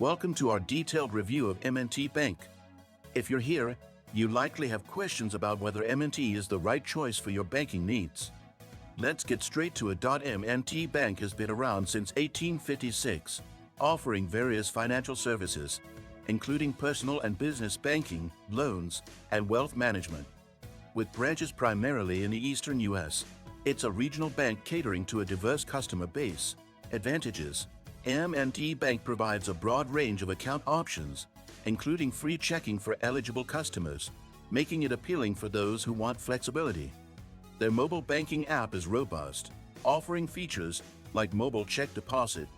Welcome to our detailed review of M&T Bank. If you're here, you likely have questions about whether M&T is the right choice for your banking needs. Let's get straight to it. M&T Bank has been around since 1856, offering various financial services, including personal and business banking, loans, and wealth management. With branches primarily in the eastern U.S., it's a regional bank catering to a diverse customer base. Advantages: M&T Bank provides a broad range of account options, including free checking for eligible customers, making it appealing for those who want flexibility. Their mobile banking app is robust, offering features like mobile check deposit,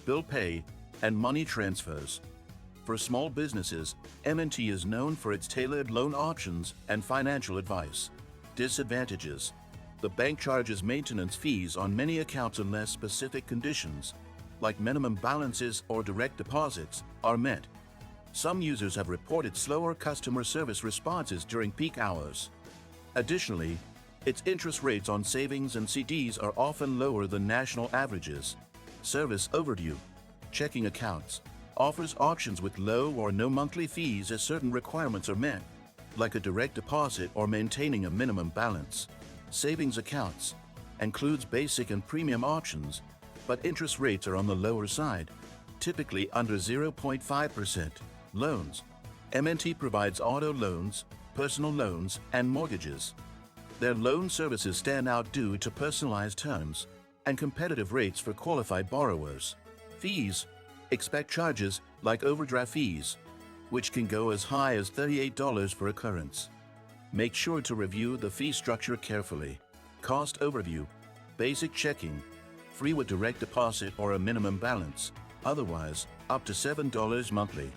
bill pay, and money transfers. For small businesses, M&T is known for its tailored loan options and financial advice. Disadvantages: the bank charges maintenance fees on many accounts unless specific conditions, like minimum balances or direct deposits, are met. Some users have reported slower customer service responses during peak hours. Additionally, its interest rates on savings and CDs are often lower than national averages. Service overdue: checking accounts offers options with low or no monthly fees as certain requirements are met, like a direct deposit or maintaining a minimum balance. Savings accounts includes basic and premium options, but interest rates are on the lower side, typically under 0.5%. Loans: M&T provides auto loans, personal loans, and mortgages. Their loan services stand out due to personalized terms and competitive rates for qualified borrowers. Fees: expect charges like overdraft fees, which can go as high as $38 per occurrence. Make sure to review the fee structure carefully. Cost overview: basic checking, free with direct deposit or a minimum balance, otherwise up to $7 monthly.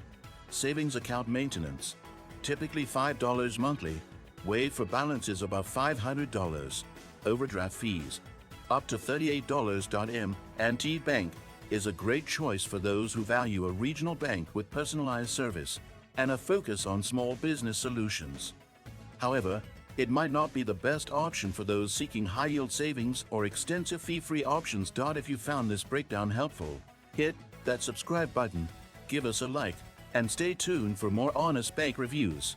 Savings account maintenance: typically $5 monthly, waived for balances above $500. Overdraft fees: up to $38. M&T Bank is a great choice for those who value a regional bank with personalized service and a focus on small business solutions. However, it might not be the best option for those seeking high-yield savings or extensive fee-free options. If you found this breakdown helpful, hit that subscribe button, give us a like, and stay tuned for more honest bank reviews.